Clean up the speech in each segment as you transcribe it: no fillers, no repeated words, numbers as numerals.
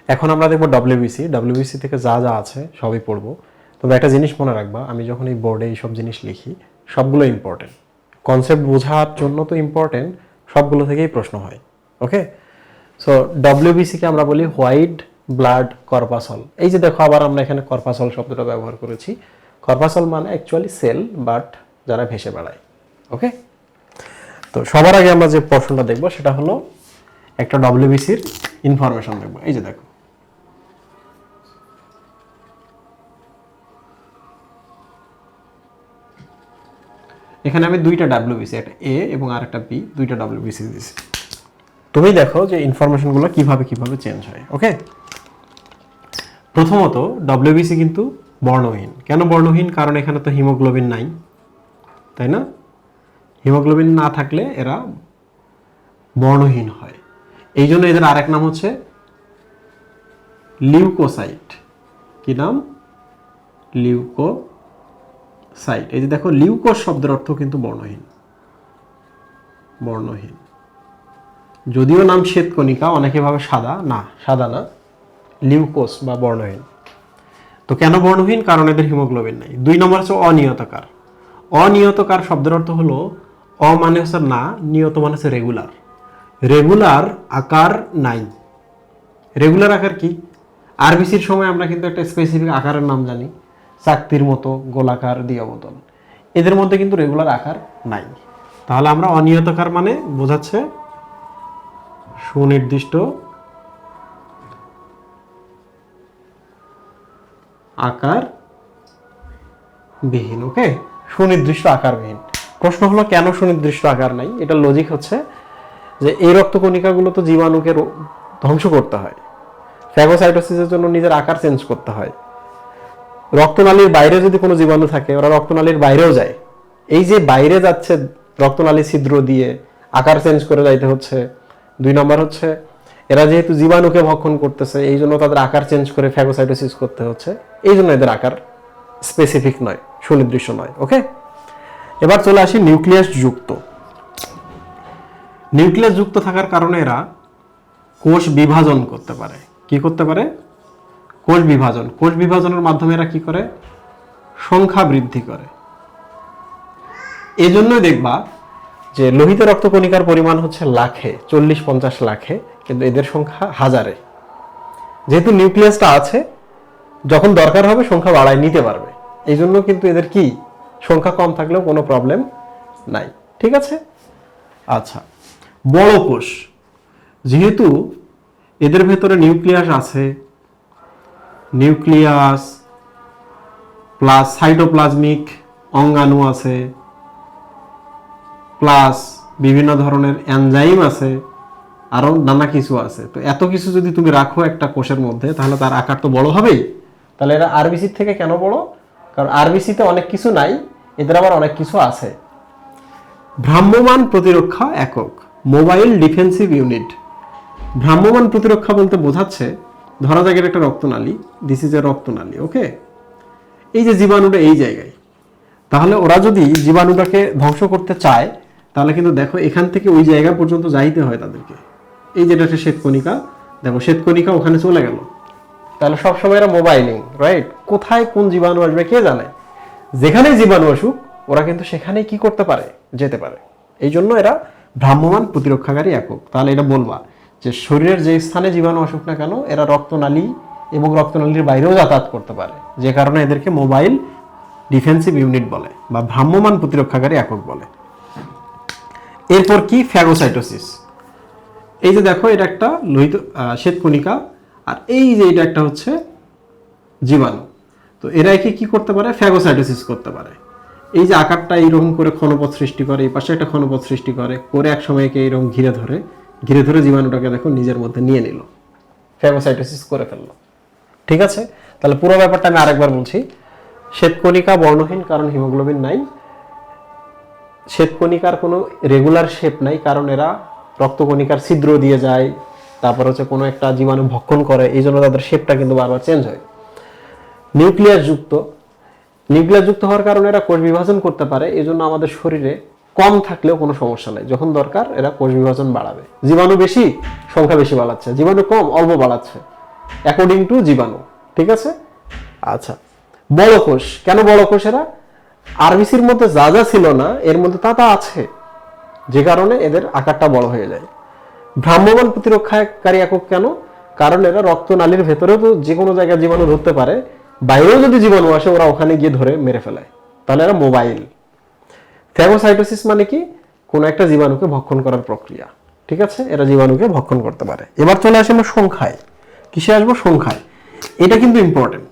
এখন আমরা দেখবো ডব্লিউবিসি। ডব্লিউবিসি থেকে যা যা আছে সবই পড়বো। তবে একটা জিনিস মনে রাখবা, আমি যখন এই বোর্ডে এইসব জিনিস লিখি সবগুলো ইম্পর্টেন্ট, কনসেপ্ট বোঝার জন্য তো ইম্পর্টেন্ট, সবগুলো থেকেই প্রশ্ন হয়। ওকে, সো ডব্লিউবিসিকে আমরা বলি হোয়াইট ব্লাড কর্পাসল। এই যে দেখো আবার আমরা এখানে কর্পাসল শব্দটা ব্যবহার করেছি। কর্পাসল মানে অ্যাকচুয়ালি সেল, বাট যারা ভেসে বেড়ায়। ওকে, তো সবার আগে আমরা যে পোর্শনটা দেখবো সেটা হলো একটা ডব্লিউবিসির ইনফরমেশন দেখবো। এই যে দেখো, এখানে আমি দুইটা ডব্লিউবিসি, একটা এ এবং আর একটা বি, দুইটা ডব্লিউবিসি দিয়েছি। তুমি দেখো যে ইনফরমেশনগুলো কিভাবে কিভাবে চেঞ্জ হয়। ওকে, প্রথমত ডব্লিউবিসি কিন্তু বর্ণহীন। কেন বর্ণহীন? কারণ এখানে তো হিমোগ্লোবিন নাই, তাই না? হিমোগ্লোবিন না থাকলে এরা বর্ণহীন হয়। এই জন্য এদের আরেক নাম হচ্ছে লিউকোসাইট। কি নাম? লিউকোসাইট। এই যে দেখো, লিউকোস শব্দের অর্থ কিন্তু বর্ণহীন। বর্ণহীন, যদিও নাম শ্বেতকণিকা, অনেকে ভাবে সাদা, না সাদা না, লিউকোস বা বর্ণহীন। তো কেন বর্ণহীন? কারণ এদের হিমোগ্লোবিন নাই। 2 নম্বর হচ্ছে অনিয়তকার। অনিয়তকার শব্দের অর্থ হলো, অ মানে হচ্ছে না, নিয়ত মানে হচ্ছে রেগুলার। রেগুলার আকার নাই। রেগুলার আকার কি? আরবিসির সময় আমরা কিন্তু একটা স্পেসিফিক আকারের নাম জানি, চাকতির মতো, গোলাকার, দ্বিঅবতল। এদের মধ্যে কিন্তু রেগুলার আকার নাই। তাহলে আমরা অনিয়তকার মানে বোঝাচ্ছে সুনির্দিষ্ট আকার বিহীন। ওকে, সুনির্দিষ্ট আকারবিহীন। প্রশ্ন হলো কেন সুনির্দিষ্ট আকার নাই? এটা লজিক হচ্ছে যে এই রক্তকণিকাগুলো তো জীবাণুকে ধ্বংস করতে হয়, ফ্যাগোসাইটোসিসের জন্য নিজের আকার চেঞ্জ করতে হয়। রক্তনালীর বাইরে যদি কোনো জীবাণু থাকে, ওরা রক্তনালীর বাইরেও যায়। এই যে বাইরে যাচ্ছে রক্তনালী ছিদ্র দিয়ে, আকার চেঞ্জ করে যাইতে হচ্ছে। 2 নম্বর হচ্ছে এরা যেহেতু জীবাণুকে ভক্ষণ করতেছে, এই জন্য তাদের আকার চেঞ্জ করে ফ্যাগোসাইটোসিস করতে হচ্ছে। এই জন্য এদের আকার স্পেসিফিক নয়, সুনির্দিষ্ট নয়। ওকে, এবার চলে আসি নিউক্লিয়াস যুক্ত। নিউক্লিয়াস যুক্ত থাকার কারণে এরা কোষ বিভাজন করতে পারে। কি করতে পারে? কোষ বিভাজন। কোষ বিভাজনের মাধ্যমে এরা কি করে? সংখ্যা বৃদ্ধি করে। এজন্যই দেখবা যে লোহিত রক্তকণিকার পরিমাণ হচ্ছে লাখে, 40-50 লাখে, কিন্তু এদের সংখ্যা হাজারে। যেহেতু নিউক্লিয়াসটা আছে, যখন দরকার হবে সংখ্যা বাড়ায় নিতে পারবে। এই জন্য কিন্তু এদের কি, সংখ্যা কম থাকলেও কোনো প্রবলেম নাই। ঠিক আছে? আচ্ছা, বড় কোষ, যেহেতু এদের ভেতরে নিউক্লিয়াস আছে, নিউক্লিয়াস প্লাস সাইটোপ্লাজমিক অঙ্গাণু আছে, প্লাস বিভিন্ন ধরনের এনজাইম আছে, আরও নানা কিছু আছে। তো এত কিছু যদি তুমি রাখো একটা কোষের মধ্যে, তাহলে তার আকার তো বড় হবেই। তাহলে এরা আরবিসির থেকে কেন বড়? কারণ আরবিসিতে অনেক কিছু নাই, এদের আবার অনেক কিছু আছে। ভ্রাম্যমাণ প্রতিরক্ষা একক, মোবাইল ডিফেন্সিভ ইউনিট। ভ্রাম্যমাণ প্রতিরক্ষা বলতে বোঝাচ্ছে, ধরা যাক একটা রক্তনালী, দিস ইজ এ রক্তনালী। ওকে, এই যে জীবাণুটা এই জায়গায়, তাহলে ওরা যদি জীবাণুটাকে ধ্বংস করতে চায়, তাহলে কিন্তু দেখো এখান থেকে ওই জায়গা পর্যন্ত যাইতে হয় তাদেরকে। এই যেটা একটা শ্বেতকণিকা, দেখো শ্বেতকণিকা ওখানে চলে গেল। তাহলে সবসময় এরা মোবাইলিং, রাইট? কোথায় কোন জীবাণু আসবে কে জানে। যেখানে জীবাণু আসুক, ওরা কিন্তু সেখানে কি করতে পারে, যেতে পারে। এই জন্য এরা ভ্রাম্যমাণ প্রতিরক্ষাকারী একক। তাহলে এটা বলবা যে শরীরের যে স্থানে জীবাণু আসুক না কেন, এরা রক্তনালী এবং রক্তনালীর বাইরেও যাতায়াত করতে পারে, যে কারণে এদেরকে মোবাইল ডিফেন্সিভ ইউনিট বলে বা ভ্রাম্যমাণ প্রতিরক্ষাকারী একক বলে। এরপর কি? ফ্যাগোসাইটোসিস। এই যে দেখো, এটা একটা লোহিত শ্বেতকণিকা, আর এই যে এটা একটা হচ্ছে জীবাণু। তো এরা কি করতে পারে? ফ্যাগোসাইটোসিস করতে পারে। এই যে আকারটা এইরকম করে ক্ষণপথ সৃষ্টি করে, এই পাশে একটা ক্ষণপথ সৃষ্টি করে, এক সময় একে এইরকম ঘিরে ধরে জীবাণুটাকে দেখো নিজের মধ্যে নিয়ে নিল, ফ্যাগোসাইটোসিস করে ফেললো। ঠিক আছে? তাহলে পুরো ব্যাপারটা আমি আরেকবার বলছি। শ্বেতকণিকা বর্ণহীন, কারণ হিমোগ্লোবিন নাই। শ্বেতকণিকার কোনো রেগুলার শেপ নাই, কারণ এরা রক্তকণিকার ছিদ্র দিয়ে যায়, তারপর হচ্ছে কোনো একটা জীবাণু ভক্ষণ করে, এই জন্য তাদের শেপটা কিন্তু বারবার চেঞ্জ হয়। নিউক্লিয়াস যুক্ত হওয়ার কারণে এরা কোষ বিভাজন করতে পারে। এই জন্য আমাদের শরীরে কম থাকলেও কোনো সমস্যা নাই, যখন দরকার এরা কোষ বিভাজন বাড়াবে। জীবাণু বেশি, সংখ্যা বেশি বাড়াচ্ছে, জীবাণু কম, অল্প বাড়াচ্ছে। অ্যাকর্ডিং টু জীবাণু। ঠিক আছে? আচ্ছা, বড় কোষ কেন বড় কোষ? এরা আরবিসির মধ্যে যা যা ছিল না এর মধ্যে তা তা আছে, যে কারণে এদের আকারটা বড় হয়ে যায়। ভ্রাম্যমাণ প্রতিরক্ষাকারী একক কেন? কারণ এরা রক্তনালীর ভেতরেও তো যে কোনো জায়গায় জীবাণু ধরতে পারে, বাইরেও যদি জীবাণু আসে ওরা ওখানে গিয়ে ধরে মেরে ফেলায়, তাহলে এরা মোবাইল। ফ্যাগোসাইটোসিস মানে কি? কোনো একটা জীবাণুকে ভক্ষণ করার প্রক্রিয়া। ঠিক আছে, এরা জীবাণুকে ভক্ষণ করতে পারে। এবার চলে আসি আমরা সংখ্যায়। কিসে আসবো? সংখ্যায়। এটা কিন্তু ইম্পর্টেন্ট।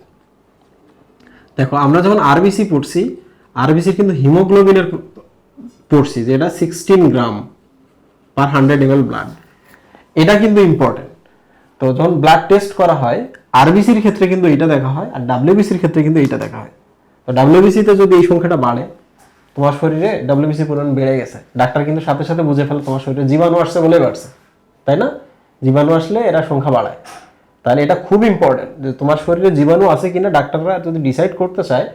দেখো আমরা যখন আরবিসি পড়ছি, আরবিসি কিন্তু হিমোগ্লোবিনের পড়ছি, যেটা 16 গ্রাম পার 100 ml ব্লাড। এটা কিন্তু ইম্পর্টেন্ট। তো যখন ব্লাড টেস্ট করা হয় আরবিসির ক্ষেত্রে কিন্তু এটা দেখা হয়, আর ডাব্লিউবিসির ক্ষেত্রে কিন্তু এটা দেখা হয়। তো ডাব্লিউবিসিতে যদি এই সংখ্যাটা বাড়ে, তোমার শরীরে ডাব্লিউবিসি পরিমাণ বেড়ে গেছে, ডাক্তার কিন্তু সাথে সাথে বুঝে ফেলে তোমার শরীরে জীবাণু আসছে বলে বাড়ছে, তাই না? জীবাণু আসলে এরা সংখ্যা বাড়ায়। তাহলে এটা খুব ইম্পর্টেন্ট যে তোমার শরীরে জীবাণু আছে কিনা ডাক্তাররা যদি ডিসাইড করতে চায়,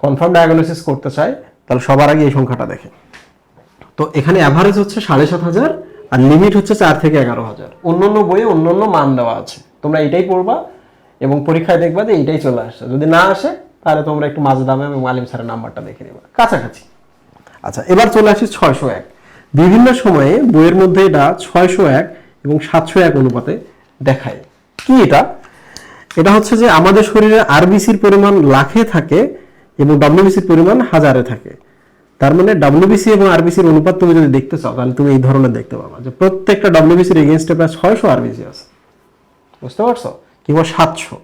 কনফার্ম ডায়াগনোসিস করতে চায়, তাহলে সবার আগে এই সংখ্যাটা দেখে। তো এখানে অ্যাভারেজ হচ্ছে 7,500 আর লিমিট হচ্ছে 4 থেকে 11,000। অন্যান্য বইয়ে অন্যান্য মান দেওয়া আছে, তোমরা এটাই পড়বা এবং পরীক্ষায় দেখবা যে এইটাই চলে আসছে। যদি না আসে তাহলে তোমরা একটু মাঝে দামে এবং আলিম স্যারের নাম্বারটা দেখে নেবা, কাছাকাছি। আচ্ছা, এবার চলে আসি 601। বিভিন্ন সময়ে বইয়ের মধ্যে এটা 601 এবং 701 অনুপাতে দেখায়। কি এটা? এটা হচ্ছে যে আমাদের শরীরে আরবিসির পরিমাণ লাখে থাকে এবং ডব্লিউবিসির পরিমাণ হাজারে থাকে। তার মানে ডব্লিউবিসি এবং আরবিসির অনুপাত তুমি যদি দেখতে চাও তাহলে তুমি এই ধরনের দেখতে পাবা যে প্রত্যেকটা ডব্লিউবিসির এগেইনস্টে প্রায় 600 আরবিসি আছে। বুঝতে পারছো? কিংবা 700।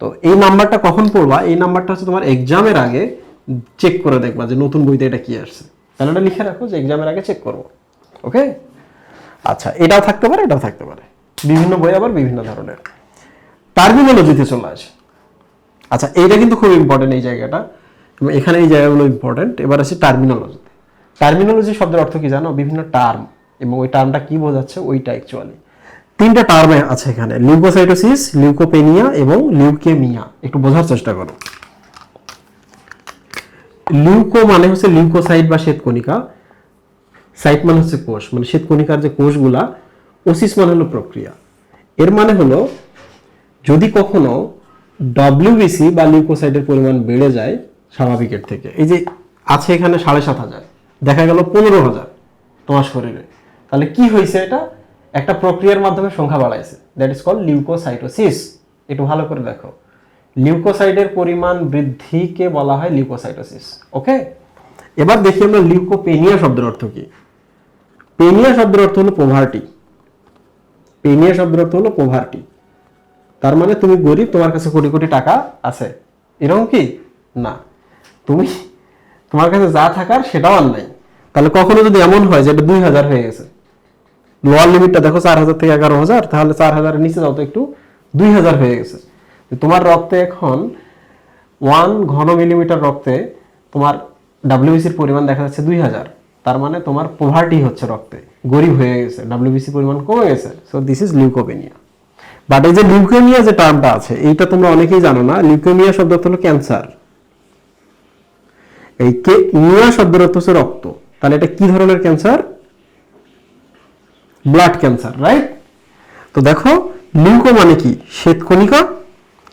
তো এই নাম্বারটা কখন পড়বা? এই নাম্বারটা হচ্ছে তোমার এক্সামের আগে চেক করে দেখবা যে নতুন বইতে এটা কি আসছে, তাহলে এটা লিখে রাখো যে এক্সামের আগে চেক করবো। ওকে? আচ্ছা, এটাও থাকতে পারে, এটাও থাকতে পারে, বিভিন্ন বই আবার বিভিন্ন ধরনের। টার্মিনোলজিতে চলে আসে। আচ্ছা, এইটা কিন্তু খুব ইম্পর্টেন্ট এই জায়গাটা, এবং এখানে এই জায়গাগুলো ইম্পর্টেন্ট। এবার আছে টার্মিনোলজিতে। টার্মিনোলজি শব্দের অর্থ কি জানো? বিভিন্ন টার্ম, এবং ওই টার্মটা কি বোঝাচ্ছে ওইটা অ্যাকচুয়ালি। 3টা টার্ম আছে এখানে, লিউকোসাইটোসিস, লিউকোপেনিয়া এবং লিউকেমিয়া। একটু বোঝার চেষ্টা করো। লিউকো মানে হচ্ছে লিউকোসাইট বা শ্বেতকণিকা, সাইট মানে হচ্ছে কোষ, মানে শ্বেতকণিকার যে কোষগুলা, ওসিস মানে হলো প্রক্রিয়া। এর মানে হলো যদি কখনো ডব্লিউবিসি বা লিউকোসাইটের পরিমাণ বেড়ে যায় স্বাভাবিকের থেকে, এই যে আছে এখানে 7,500, দেখা গেল 15,000 তোমার শরীরে, তাহলে কি হয়েছে? এটা একটা প্রক্রিয়ার মাধ্যমে সংখ্যা বাড়াইছে, দ্যাট ইজ কল্ড লিউকোসাইটোসিস। একটু ভালো করে দেখো, লিউকোসাইটের পরিমাণ বৃদ্ধিকে বলা হয় লিউকোসাইটোসিস। ওকে? এবার দেখি আমরা লিউকোপেনিয়া শব্দের অর্থ কি। পেনিয়া শব্দের অর্থ হলো পভার্টি। পেনিয়া শব্দের অর্থ হলো পভার্টি। তার মানে তুমি গরিব, তোমার কাছে কোটি কোটি টাকা আছে, এরকম কি না, তুমি তোমার কাছে যা থাকার সেটাও আর নাই। তাহলে কখনো যদি এমন হয় যে এটা 2,000 হয়ে গেছে, লোয়ার লিমিটটা দেখো 4,000 থেকে 11,000, তাহলে 4,000-এর নিচে যাও তো একটু, 2,000 হয়ে গেছে। তোমার রক্তে এখন 1 ঘন মিলিমিটার রক্তে তোমার ডাব্লিউবিসির পরিমাণ দেখা যাচ্ছে 2,000, তার মানে তোমার পোভার্টি হচ্ছে, রক্তে গরিব হয়ে গেছে, ডাব্লিউবিসি পরিমাণ কমে গেছে। So this is leucopenia. But এই যে লিউকেমিয়া যে টার্মটা আছে, এইটা তোমরা অনেকেই জানো না। লিউকেমিয়া শব্দ হলো ক্যান্সার। এই মিয়া শব্দের অর্থ হচ্ছে রক্ত। তাহলে এটা কি ধরনের ক্যান্সার? Blood cancer, right? তো দেখো, লিউকো মানে কি? শ্বেতকণিকা।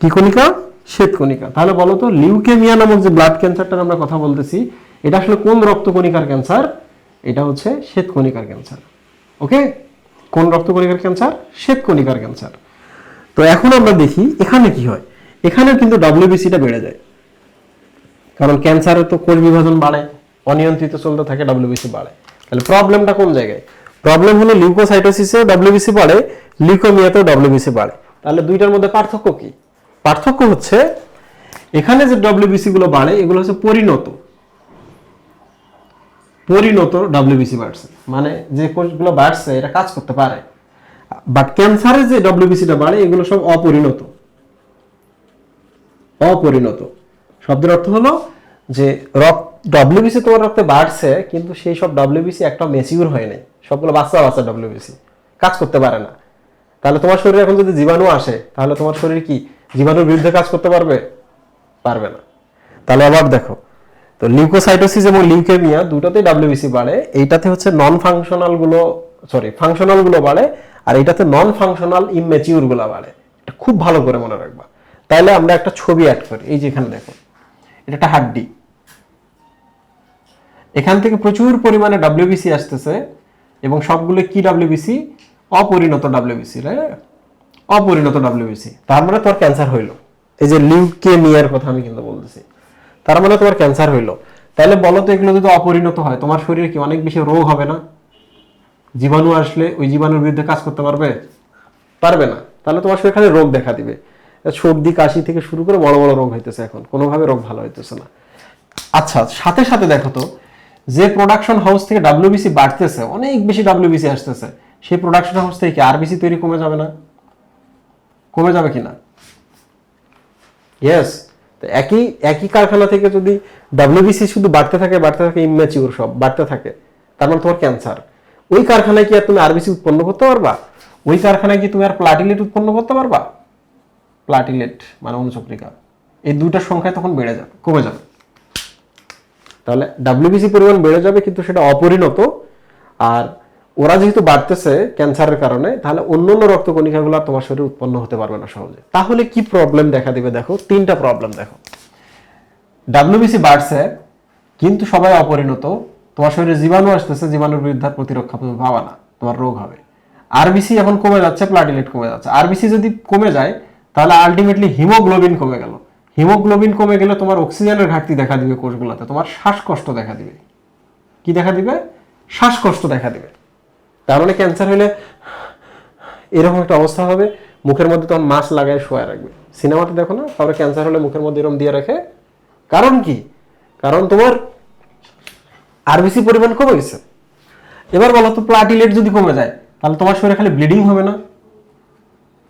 কি কণিকা? শ্বেতকণিকা। তাহলে বলো তো, লিউকেমিয়া নামক যে ব্লাড ক্যান্সারটার আমরা কথা বলতেছি, এটা আসলে কোন রক্তকণিকার ক্যান্সার? এটা হচ্ছে শ্বেতকণিকার ক্যান্সার। ওকে? কোন রক্তকণিকার ক্যান্সার? শ্বেতকণিকার ক্যান্সার। তো এখন আমরা দেখি এখানে কি হয়। এখানেও কিন্তু ডব্লিউবিসিটা বেড়ে যায়, কারণ ক্যান্সারে তো কোষ বিভাজন বাড়ে, অনিয়ন্ত্রিত চলতে থাকে, ডব্লিউবিসি বাড়ে। তাহলে প্রবলেমটা কোন জায়গায়? প্রবলেম হলো লিউকোসাইটোসিসে ডব্লিউবিসি বাড়ে, লিউকেমিয়াতেও ডব্লিউবিসি বাড়ে। তাহলে দুইটার মধ্যে পার্থক্য কি? পার্থক্য হচ্ছে এখানে যে ডব্লিউবিসি গুলো বাড়ে এগুলো হচ্ছে পরিণত ডব্লিউবিসি বাড়ছে, মানে যে কোষগুলো বাড়ছে এটা কাজ করতে পারে। বাট ক্যান্সারে যে ডব্লিউবিসিটা বাড়ে এগুলো সব অপরিণত। শব্দের অর্থ হলো যে ডব্লিউবিসি তোমার রক্তে বাড়ছে, কিন্তু সেই সব ডব্লিউবিসি একটা ম্যাচিউর হয় নাই, সবগুলো বাচ্চা ডব্লিউবিসি কাজ করতে পারে না। তাহলে তোমার শরীরে এখন যদি জীবাণু আসে, তাহলে তোমার শরীর কি জীবাণুর বিরুদ্ধে কাজ করতে পারবে? পারবে না। তাহলে আবার দেখো, তো লিউকোসাইটোসিস এবং লিউকেমিয়া দুটোতেই ডব্লিউবিসি বাড়ে। এইটাতে হচ্ছে ফাংশনাল গুলো বাড়ে, আর এইটাতে নন ফাংশনাল ইমম্যাচিউর গুলো বাড়ে। এটা খুব ভালো করে মনে রাখবা। তাইলে আমরা একটা ছবি অ্যাড করি, এই যে এখানে দেখো, এটা একটা হাড্ডি, এখান থেকে প্রচুর পরিমাণে ডাব্লিউবিসি আসতেছে এবং সবগুলো কি ডাব্লিউবিসি? অপরিণত ডাব্লিউবিসি, রাইট? অপরিণত ডাব্লিউবিসি। তার মানে তোমার ক্যান্সার হইলো। এই যে লিউকেমিয়ার কথা আমি কিন্তু বলতেছি, তার মানে তোমার ক্যান্সার হইলো। তাহলে বলো তো, এগুলো যদি অপরিণত হয় তোমার শরীরে কি অনেক বেশি রোগ হবে না? জীবাণু আসলে ওই জীবাণুর বিরুদ্ধে কাজ করতে পারবে? পারবে না। তাহলে তোমার শরীরে খালি রোগ দেখা দিবে, সর্দি কাশি থেকে শুরু করে বড় বড় রোগ হইতেছে, এখন কোনোভাবে রোগ ভালো হইতেছে না। আচ্ছা, সাথে সাথে দেখো তো, যে প্রোডাকশন হাউস থেকে ডাব্লিউবিসি বাড়তেছে, অনেক বেশি ডাব্লিউবিসি আসতেছে, সেই প্রোডাকশন হাউস থেকে আরবিসি তৈরি কমে যাবে না? কমে যাবে কিনা? ইয়েস। তো একই একই কারখানা থেকে যদি ডাব্লিউবিসি শুধু বাড়তে থাকে ইম্যাচিউর সব বাড়তে থাকে, তার মানে তোমার ক্যান্সার। ওই কারখানায় কি আর তুমি আরবিসি উৎপন্ন করতে পারবা? ওই কারখানায় কি তুমি আর প্লাটিলেট উৎপন্ন করতে পারবা? প্লাটিলেট মানে অনুচক্রিকা, এই দুইটার সংখ্যায় তখন বেড়ে যাবে, কমে যাবে। তাহলে ডাব্লিউবিসি পরিমাণ বেড়ে যাবে, কিন্তু সেটা অপরিণত। আর ওরা যেহেতু বাড়তেছে ক্যান্সারের কারণে, তাহলে অন্যান্য রক্তকণিকাগুলো তোমার শরীরে উৎপন্ন হতে পারবে না সহজে। তাহলে কি প্রবলেম দেখা দিবে? দেখো, তিনটা প্রবলেম দেখো। ডাব্লিউবিসি বাড়ছে কিন্তু সবাই অপরিণত, তোমার শরীরে জীবাণু আসতেছে, জীবাণুর বিরুদ্ধে প্রতিরক্ষা তুমি পাবা না, তোমার রোগ হবে। আরবিসি এখন কমে যাচ্ছে, প্লাটিলেট কমে যাচ্ছে। আরবিসি যদি কমে যায় তাহলে আলটিমেটলি হিমোগ্লোবিন কমে গেল। হিমোগ্লোবিন কমে গেলে তোমার অক্সিজেনের ঘাটতি দেখা দিবে কোষগুলোতে, তোমার শ্বাসকষ্ট দেখা দিবে। কি দেখা দিবে? শ্বাসকষ্ট দেখা দিবে। তার মানে ক্যান্সার হলে এরকম একটা অবস্থা হবে, মুখের মধ্যে তখন মাস্ক লাগায় শোয়া রাখবে। সিনেমাতে দেখো না, তারপরে ক্যান্সার হলে মুখের মধ্যে এরকম দিয়ে রাখে। কারণ কি? কারণ তোমার আরবিসি পরিমাণ কমে গেছে। এবার বলো তো, প্লাটিলেট যদি কমে যায় তাহলে তোমার শরীরে খালি ব্লিডিং হবে না?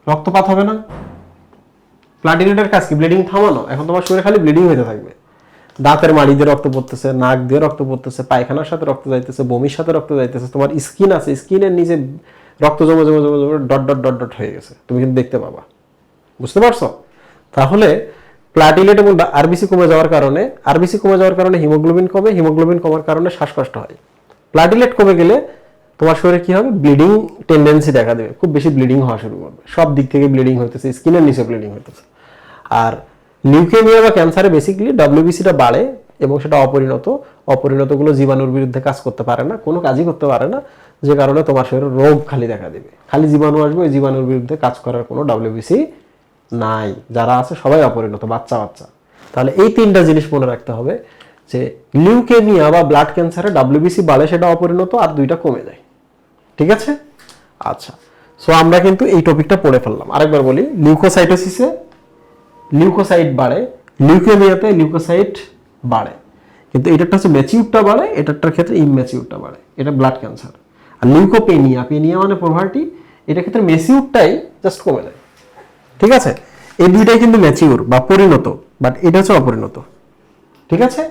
রক্তপাত হবে না? প্লাটিলেটের কাজ কি? ব্লিডিং থামানো। এখন তোমার শরীরে খালি ব্লিডিং হতে থাকবে, দাঁতের মাড়ি দিয়ে রক্ত পড়তেছে, নাক দিয়ে রক্ত পড়তেছে, পায়খানার সাথে রক্ত যাইতেছে, বমির সাথে রক্ত যাইতেছে, তোমার স্কিন আছে, স্কিনের নিচে রক্ত জমে জমে জমে জমে ডট ডট ডট ডট হয়ে গেছে, তুমি কিন্তু দেখতে পাবা। বুঝতে পারছো? তাহলে প্লাটিলেট এবং আরবিসি কমে যাওয়ার কারণে হিমোগ্লোবিন কমে, হিমোগ্লোবিন কমার কারণে শ্বাসকষ্ট হয়। প্লাটিলেট কমে গেলে তোমার শরীরে কি হবে? ব্লিডিং টেন্ডেন্সি দেখা দেবে, খুব বেশি ব্লিডিং হওয়া শুরু করবে, সব দিক থেকে ব্লিডিং হইতেছে, স্কিনের নিচে ব্লিডিং হইতেছে। আর লিউকেমিয়া বা ক্যান্সারে বেসিক্যালি ডাব্লিউবিসিটা বাড়ে এবং সেটা অপরিণতগুলো জীবাণুর বিরুদ্ধে কাজ করতে পারে না, কোনো কাজই করতে পারে না, যে কারণে তোমার শরীরে রোগ খালি দেখা দেবে, খালি জীবাণু আসবে, ওই জীবাণুর বিরুদ্ধে কাজ করার কোনো ডাব্লিউবিসি নাই। যারা আছে সবাই অপরিণত, বাচ্চা বাচ্চা। তাহলে এই তিনটা জিনিস মনে রাখতে হবে, যে লিউকেমিয়া বা ব্লাড ক্যান্সারে ডাব্লিউবিসি বাড়ে, সেটা অপরিণত, আর দুইটা কমে যায়। ঠিক আছে? আচ্ছা, সো আমরা কিন্তু এই টপিকটা পড়ে ফেললাম। আরেকবার বলি, লিউকোসাইটোসিসে লিউকোসাইট বাড়ে, লিউকেমিয়াতে লিউকোসাইট বাড়ে, কিন্তু এটারটা হচ্ছে ম্যাচিউরটা বাড়ে, এটারটার ক্ষেত্রে ইমম্যাচিউরটা বাড়ে, এটা ব্লাড ক্যান্সার। আর লিউকোপেনিয়া, পেনিয়া মানে পোভার্টি, এটার ক্ষেত্রে ম্যাচিউরটাই জাস্ট কমে যায়। ঠিক আছে? এই দুইটাই কিন্তু ম্যাচিউর বা পরিণত, বাট এটা হচ্ছে অপরিণত। ঠিক আছে?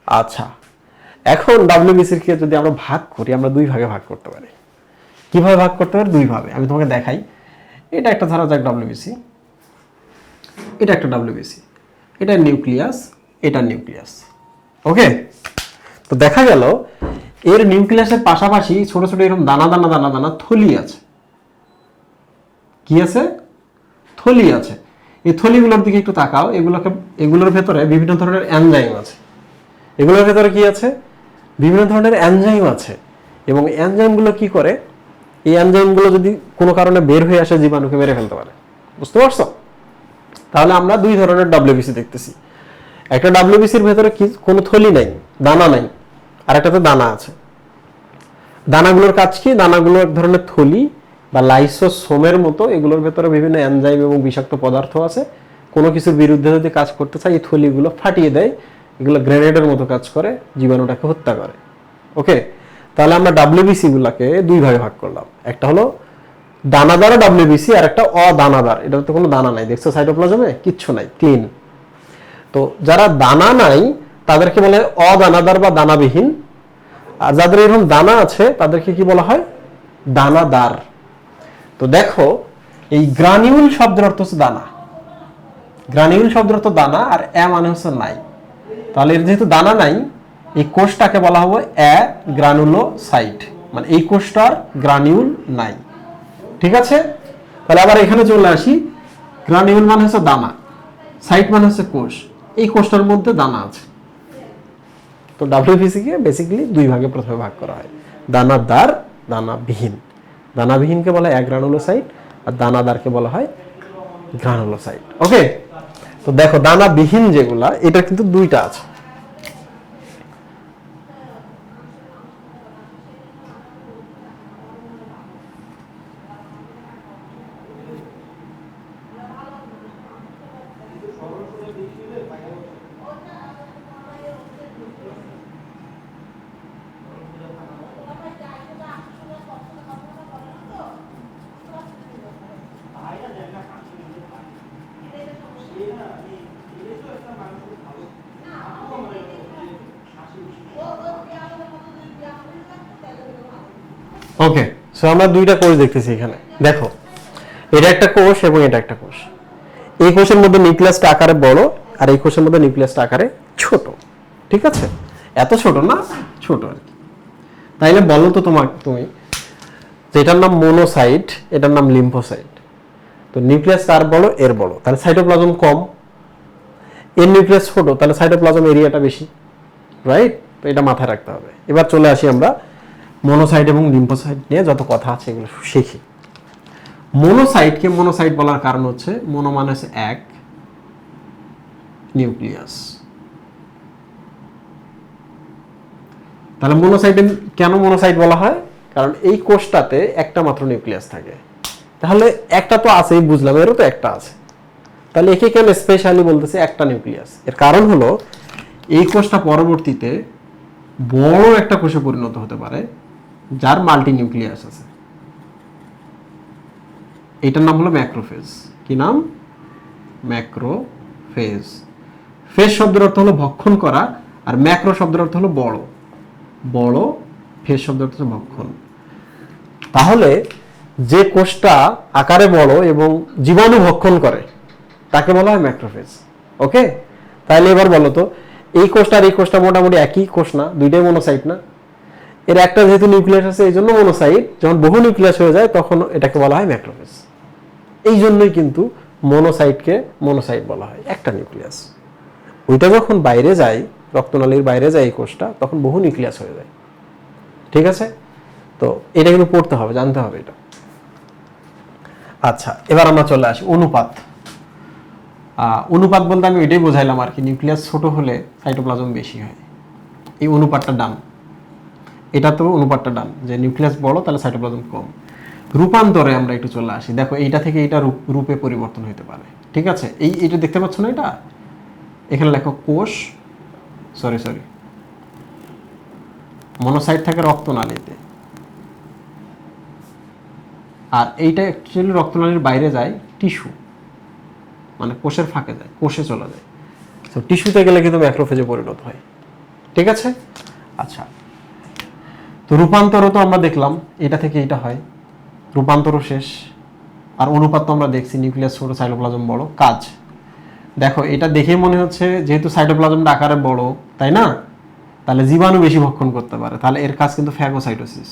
আচ্ছা, এখন ডাব্লিউবিসির কে যদি আমরা ভাগ করি, আমরা দুই ভাগে ভাগ করতে পারি। কিভাবে ভাগ করতে পারি? দুই ভাবে। আমি তোমাকে দেখাই। এটা একটা ধরা যাক ডাব্লিউবিসি, এটা একটা ডাব্লিউবিসি, এটা নিউক্লিয়াস, এটা নিউক্লিয়াস। ওকে? তো দেখা গেল এর নিউক্লিয়াসের পাশাপাশি ছোট ছোট এরকম দানা দানা দানা দানা থলি আছে। কি আছে? থলি আছে। এই থলিগুলোর দিকে একটু তাকাও, এগুলোর ভেতরে বিভিন্ন ধরনের এনজাইম আছে। এগুলোর ভেতরে কি আছে? বিভিন্ন ধরনের এনজাইম আছে। এবং এনজাইমগুলো কি করে? এই এনজাইমগুলো যদি কোনো কারণে বের হয়ে আসে, জীবাণুকে মেরে ফেলতে পারে। বুঝতে পারছো? তাহলে আমরা দুই ধরনের ডাব্লিউবিসি দেখতেছি। একটা ডাব্লিউবিসির ভেতরে কি কোনো থলি নাই, দানা নাই, আর একটাতে দানা আছে। দানাগুলোর কাজ কি? দানাগুলো এক ধরনের থলি বা লাইসোসোমের মতো, এগুলোর ভেতরে বিভিন্ন এনজাইম এবং বিষাক্ত পদার্থ আছে। কোনো কিছুর বিরুদ্ধে যদি কাজ করতে চায়, এই থলিগুলো ফাটিয়ে দেয়, এগুলো গ্রেনেডের মতো কাজ করে, জীবাণুটাকে হত্যা করে। ওকে? তাহলে আমরা ডাব্লিউবিসি গুলাকে দুই ভাগে ভাগ করলাম। একটা হলো দানাদার ডাব্লিউবিসি, আর একটা অদানাদার। এটাতে কোনো দানা নাই, দেখছো সাইটোপ্লাজমে কিচ্ছু নাই, ক্লিন। তো যারা দানা নাই তাদেরকে বলে অদানাদার বা দানাবিহীন, আর যাদের এরকম দানা আছে তাদেরকে কি বলা হয়? দানাদার। তো দেখো, এই গ্রানিউল শব্দের অর্থ হচ্ছে দানা, গ্রানিউল শব্দের অর্থ দানা, আর মানে হচ্ছে নাই। তাহলে এর যেহেতু দানা নাই, এই কোষটাকে বলা হবে গ্রানুলোসাইট, মানে এই কোষটার গ্রানিউল নাই। ঠিক আছে? তাহলে আবার এখানে চলে আসি, গ্রানিউল মানে হচ্ছে দানা, সাইট মানে হচ্ছে কোষ, এই কোষটার মধ্যে দানা আছে। তো ডাব্লিউবিসি কে বেসিক্যালি দুই ভাগে প্রথমে ভাগ করা হয়, দানাদার, দানাবিহীন। দানাবিহীনকে বলা হয় অ্যাগ্রানুলোসাইট, আর দানাদারকে বলা হয় গ্রানুলোসাইট। ওকে, তো দেখো দানাবিহীন যেগুলা, এটা কিন্তু দুইটা আছে। ওকে, সো আমরা দুইটা কোষ দেখতেছি এখানে। দেখো এটা একটা কোষ এবং এটা একটা কোষ। এই কোষের মধ্যে নিউক্লিয়াসটা আকারে বড়, আর এই কোষের মধ্যে নিউক্লিয়াসটা আকারে ছোট। ঠিক আছে, এত ছোট না, ছোট আর কি। তাইলে বলো তো তুমি যে এটার নাম মোনোসাইট, এটার নাম লিম্ফোসাইট। তো নিউক্লিয়াস তার বড়, এর বড়, তাহলে সাইটোপ্লাজম কম। এর নিউক্লিয়াস ছোট, তাহলে সাইটোপ্লাজম এরিয়াটা বেশি, রাইট? তো এটা মাথায় রাখতে হবে। এবার চলে আসি আমরা মনোসাইট এবং লিম্ফোসাইট নিয়ে যত কথা আছে এগুলো শিখি। মনোসাইটকে মনোসাইট বলার কারণ হচ্ছে মনো মানে হচ্ছে এক, নিউক্লিয়াস। তাহলে মনোসাইট কেন মনোসাইট বলা হয়? কারণ এই কোষটাতে একটা মাত্র নিউক্লিয়াস থাকে। তাহলে একটা তো আছেই, বুঝলাম, এরও তো একটা আছে, তাহলে একে কেন স্পেশালি বলতেছে একটা নিউক্লিয়াস? এর কারণ হলো এই কোষটা পরবর্তীতে বড় একটা কোষে পরিণত হতে পারে যার মাল্টি নিউক্লিয়াস আছে। এটার নাম হলো ম্যাক্রোফেজ। কি নাম? ম্যাক্রোফেজ। ফেজ শব্দের অর্থ হলো ভক্ষণ করা, আর ম্যাক্রো শব্দের অর্থ হলো বড়। বড়, ফেজ শব্দের অর্থ হলো ভক্ষণ। তাহলে যে কোষটা আকারে বড় এবং জীবাণু ভক্ষণ করে তাকে বলা হয় ম্যাক্রোফেজ। ওকে, তাহলে এবার বলো তো, এই কোষটা আর এই কোষটা মোটামুটি একই কোষ না? দুইটাই মনোসাইট না? এর একটা যেহেতু নিউক্লিয়াস আছে এই জন্য মনোসাইট, যখন বহু নিউক্লিয়াস হয়ে যায় তখন এটাকে বলা হয় ম্যাক্রোফেজ। এই জন্যই কিন্তু মনোসাইটকে মনোসাইট বলা হয়, একটা নিউক্লিয়াস। ওইটা যখন বাইরে যায়, রক্তনালীর বাইরে যায় এই কোষটা, তখন বহু নিউক্লিয়াস হয়ে যায়। ঠিক আছে, তো এটা কিন্তু পড়তে হবে, জানতে হবে এটা। আচ্ছা, এবার আমরা চলে আসি অনুপাত। অনুপাত বলতে আমি এটাই বোঝাইলাম আর কি, নিউক্লিয়াস ছোট হলে সাইটোপ্লাজম বেশি হয়। এই অনুপাতটা ডান, এটা তো অনুপাতটা ডান, যে নিউক্লিয়াস বড় তাহলে সাইটোপ্লাজম কম। রূপান্তরে আমরা একটু চলে আসি। দেখো এইটা থেকে এইটা রূপে পরিবর্তন হতে পারে। ঠিক আছে, এইটা দেখতে পাচ্ছ না? এটা এখানে লেখো কোষ, সরি মনোসাইট থাকে রক্তনালীতে, আর এইটা অ্যাকচুয়ালি রক্তনালীর বাইরে যায় টিস্যু, মানে কোষের ফাঁকে যায়, কোষে চলে যায়। তো টিস্যুতে গেলে কিন্তু ম্যাক্রোফেজে পরিণত হয়। ঠিক আছে, আচ্ছা, তো রূপান্তরও তো আমরা দেখলাম, এটা থেকে এটা হয়, রূপান্তরও শেষ। আর অনুপাত তো আমরা দেখছি, নিউক্লিয়াস ছোট, সাইটোপ্লাজম বড়। কাজ দেখো, এটা দেখে মনে হচ্ছে যেহেতু সাইটোপ্লাজমটা আকারে বড়, তাই না? তাহলে জীবাণু বেশি ভক্ষণ করতে পারে, তাহলে এর কাজ কিন্তু ফ্যাগোসাইটোসিস।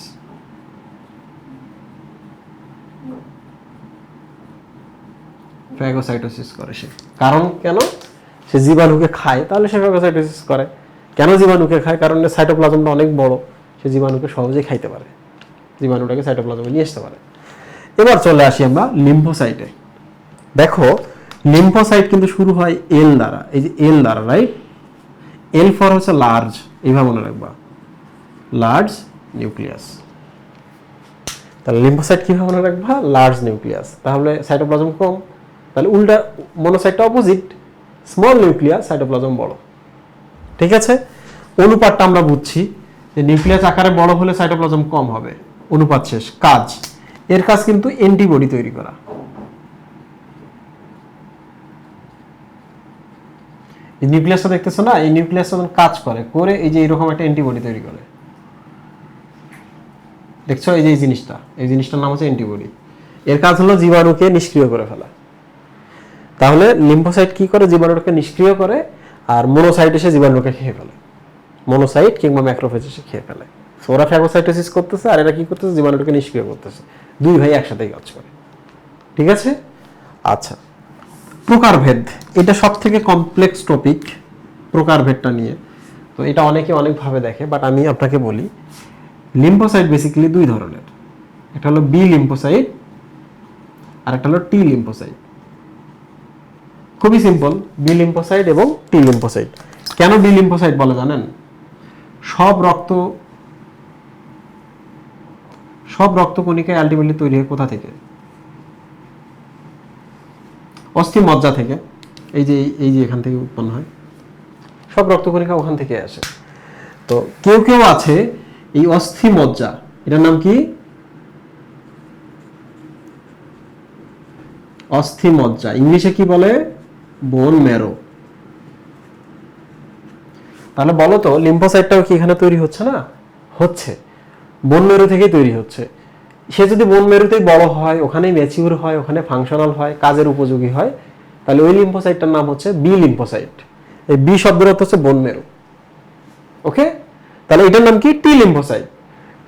ফ্যাগোসাইটোসিস করে সে। কারণ কেন? সে জীবাণুকে খায়, তাহলে সে ফ্যাগোসাইটোসিস করে। কেন জীবাণুকে খায়? কারণ সাইটোপ্লাজমটা অনেক বড়, সে জীবাণুকে সহজেই খাইতে পারে, জীবাণুটাকে সাইটোপ্লাজমে নিয়ে আসতে পারে। এবার চলে আসি আমরা লিম্ফোসাইটে। দেখো লিম্ফোসাইট কিন্তু শুরু হয় এল দ্বারা, এই যে এল দ্বারা, রাইট? এল ফর হচ্ছে লার্জ, এইভাবে মনে রাখবা, লার্জ নিউক্লিয়াস। তাহলে লিম্ফোসাইট কিভাবে মনে রাখবা? Large nucleus. তাহলে সাইটোপ্লাজম কম, তাহলে উল্টা মনোসাইটটা অপোজিট, স্মল নিউক্লিয়াস, সাইটোপ্লাজম বড়। ঠিক আছে, অনুপাতটা আমরা বুঝছি যে নিউক্লিয়াস আকারে বড় হলে সাইটোপ্লাজম কম হবে। অনুপাত শেষ। কাজ, এর কাজ কিন্তু অ্যান্টিবডি তৈরি করা। এই নিউক্লিয়াসটা দেখতেছো না? এই নিউক্লিয়াস যখন কাজ করে এই যে এরকম একটা অ্যান্টিবডি তৈরি করে, দেখছো? এই যে এই জিনিসটার নাম হচ্ছে অ্যান্টিবডি। এর কাজ হলো জীবাণুকে নিষ্ক্রিয় করে ফেলা। তাহলে লিম্ফোসাইট কি করে? জীবাণুটাকে নিষ্ক্রিয় করে, আর মনোসাইট এসে জীবাণুকে খেয়ে ফেলে। মনোসাইট কিংবা ম্যাক্রোফেজ এসে খেয়ে ফেলে। ওরা ফ্যাগোসাইটোসিস করতেছে, আর এরা কি করতেছে? জীবাণুটাকে নিষ্ক্রিয় করতেছে। দুই ভাই একসাথেই কাজ করে। ঠিক আছে। আচ্ছা, প্রকারভেদ, এটা সব থেকে কমপ্লেক্স টপিক, প্রকারভেদটা নিয়ে। তো এটা অনেকে অনেকভাবে দেখে, বাট আমি আপনাকে বলি লিম্ফোসাইট বেসিক্যালি দুই ধরনের, একটা হলো বি লিম্ফোসাইট আর একটা হলো টি লিম্ফোসাইট। খুবই সিম্পল, বি লিম্ফোসাইট এবং টি লিম্ফোসাইট। কেন বি লিম্ফোসাইট বলে জানেন? সব রক্ত কণিকায় আলটিমেটলি তৈরি হয় কোথা থেকে? অস্থি মজ্জা থেকে। এই যে এখান থেকে উৎপন্ন হয়, সব রক্ত কণিকা ওখান থেকে আসে। তো কেউ কেউ আছে এই অস্থি মজ্জা, এটার নাম কি? অস্থি মজ্জা, ইংলিশে কি বলে? Bone marrow. তাহলে বলো তো, লিম্ফোসাইটটাও কি এখানে তৈরি হচ্ছে না? হচ্ছে, বোন ম্যারো থেকেই তৈরি হচ্ছে। সে যদি বোন ম্যারোতেই বড় হয়, ওখানেই ম্যাচিউর হয়, ওখানে ফাংশনাল হয়, কাজের উপযোগী হয়, তাহলে ওই লিম্ফোসাইটটার নাম হচ্ছে বি লিম্ফোসাইট। এই বি শব্দের অর্থ হচ্ছে বোন ম্যারো। ওকে, তাহলে এটার নাম কি? টি লিম্ফোসাইট।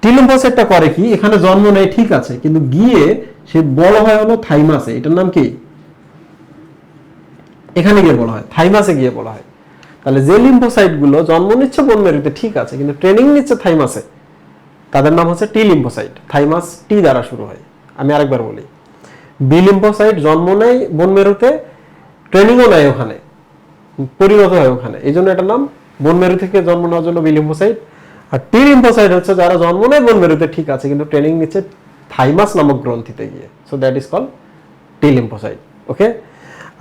টি লিম্ফোসাইটটা করে কি? এখানে জন্ম নেয় ঠিক আছে, কিন্তু গিয়ে সে বড় হয় হলো থাইমাসে। এটার নাম কি? এখানে গিয়ে বলা হয়, থাইমাসে গিয়ে বলা হয়। তাহলে যে লিম্ফোসাইট গুলো জন্ম নিচ্ছে বোন ম্যারোতে ঠিক আছে, কিন্তু ট্রেনিং নিচ্ছে থাইমাসে, তাদের নাম হচ্ছে টি লিম্ফোসাইট। থাইমাস টি দ্বারা শুরু হয়। আমি আরেকবার বলি, বি লিম্ফোসাইট জন্ম নেয় বোন ম্যারোতে, ট্রেনিংও নেয় ওখানে, পরিণত হয় ওখানে, এই জন্য এটার নাম বোন ম্যারো থেকে জন্ম নেওয়ার জন্য বি লিম্ফোসাইট। আর টি লিম্ফোসাইট হচ্ছে যারা জন্ম নেয় বোন ম্যারোতে ঠিক আছে, কিন্তু ট্রেনিং নিচ্ছে থাইমাস নামক গ্রন্থিতে গিয়ে। So that is call T lymphocyte. Okay,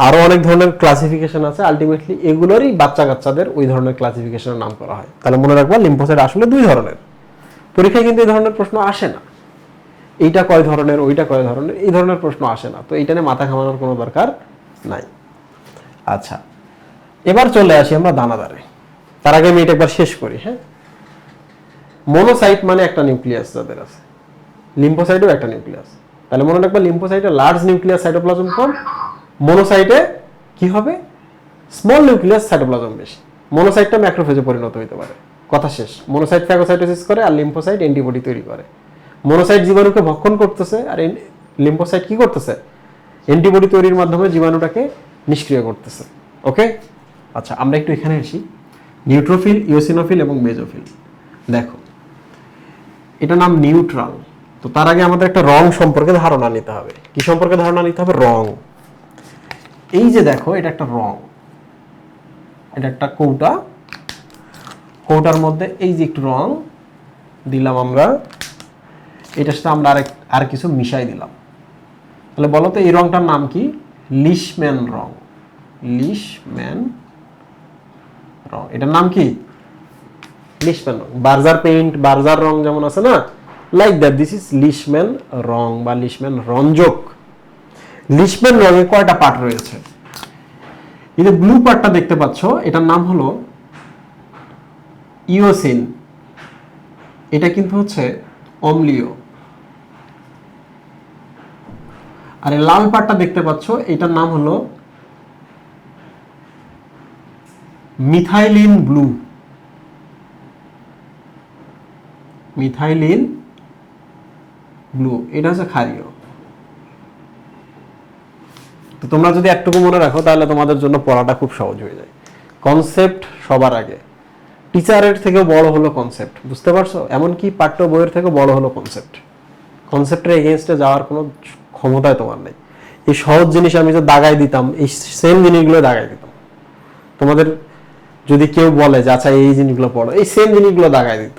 আরো অনেক ধরনের ক্লাসিফিকেশন আছে, আলটিমেটলি এগুলোরই বাচ্চা কাচ্চাদের ওই ধরনের ক্লাসিফিকেশনের নাম করা হয়। তাহলে মনে রাখবা লিম্ফোসাইট আসলে দুই ধরনের। পরীক্ষায় কিন্তু এই ধরনের প্রশ্ন আসে না, এইটা কয় ধরনের, ওইটা কয় ধরনের, এই ধরনের প্রশ্ন আসে না। তো এইটা নিয়ে মাথা ঘামানোর কোনো দরকার নাই। আচ্ছা, এবার চলে আসি আমরা দানাদারে। তার আগে আমি এটা একবার শেষ করি। হ্যাঁ, মনোসাইট মানে একটা নিউক্লিয়াস যাদের আছে, লিম্ফোসাইটও একটা নিউক্লিয়াস। তাহলে মনে রাখবা লিম্ফোসাইটে লার্জ নিউক্লিয়াস সাইটোপ্লাজম কম, মনোসাইটে কি হবে? স্মল নিউক্লিয়াস সাইটোপ্লাজম বেশি। মনোসাইটটা ম্যাক্রোফেজে পরিণত হতে পারে, কথা শেষ। মনোসাইট ফ্যাগোসাইটোসিস করে আর লিম্ফোসাইট অ্যান্টিবডি তৈরি করে। মনোসাইট জীবাণুকে ভক্ষণ করতেছে আর লিম্ফোসাইট কি করতেছে? অ্যান্টিবডি তৈরির মাধ্যমে জীবাণুটাকে নিষ্ক্রিয় করতেছে। ওকে, আচ্ছা আমরা একটু এখানে আসি, নিউট্রোফিল, ইওসিনোফিল এবং বেজোফিল। দেখো, এটা নাম নিউট্রাল। তো তার আগে আমাদের একটা রং সম্পর্কে ধারণা নিতে হবে। কি সম্পর্কে ধারণা নিতে হবে? রং। এই যে দেখো, এটা একটা রং, এটা একটা কৌটা, কৌটার মধ্যে এই যে একটু রং দিলাম আমরা, এটার সাথে আমরা আর কিছু মিশাই দিলাম। তাহলে বলো তো এই রংটার নাম কি? লিশম্যান রং। লিশম্যান রং, এটার নাম কি? লিশম্যান রং। বার্জার পেইন্ট, বার্জার রং যেমন আছে না, লাইক দ্যাট দিস ইজ লিশম্যান রং বা লিশম্যান রঞ্জক। লিশম্যান রঙে কয়টা পার্ট রয়েছে? এই যে ব্লু পার্টটা দেখতে পাচ্ছ, এটার নাম হলো ইওসিন। এটা কিন্তু হচ্ছে অম্লীয়। আর এই লাল পার্টটা দেখতে পাচ্ছ, এটার নাম হলো মিথাইলিন ব্লু। মিথাইলিন ব্লু, এটা হচ্ছে ক্ষারীয়। তো তোমরা যদি একটুকু মনে রাখো তাহলে তোমাদের জন্য পড়াটা খুব সহজ হয়ে যায়। কনসেপ্ট সবার আগে, টিচারের থেকেও বড় হলো কনসেপ্ট, বুঝতে পারছো? এমনকি পাঠ্য বইয়ের থেকেও বড় হলো কনসেপ্ট। কনসেপ্টের এগেইনস্টে যাওয়ার কোনো ক্ষমতায় তোমার নেই। এই সহজ জিনিস আমি যে দাগাই দিতাম, এই সেম জিনিসগুলো দাগাই দিতাম। তোমাদের যদি কেউ বলে যে আচ্ছা এই জিনিসগুলো পড়ো, এই সেম জিনিসগুলো দাগাই দিত।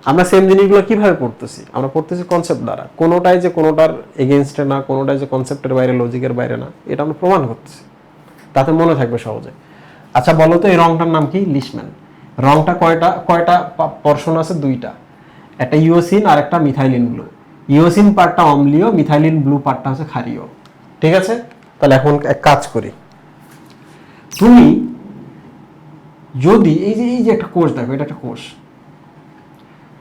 আমরা সেম জিনিসগুলো কিভাবে পড়তেছি? আমরা পড়তেছি কনসেপ্ট দ্বারা। কোনোটাই যে কোনোটার এগেইনস্টে না, কোনোটাই যে কনসেপ্টের বাইরে, লজিকের বাইরে না, এটা আমরা প্রমাণ করতেছি, তাতে মনে থাকবে সহজে। আচ্ছা বলো তো এই রংটার নাম কি? লিশম্যান। রংটা কয়টা পর্ষণ আছে? দুইটা, একটা ইওসিন আর একটা মিথাইলিন ব্লু। ইওসিন পার্টটা অম্লীয়, মিথাইলিন ব্লু পার্টটা হচ্ছে ক্ষারীয়। ঠিক আছে, তাহলে এখন এক কাজ করি। তুমি যদি এই যে একটা কোষ দেখো, এটা একটা কোষ,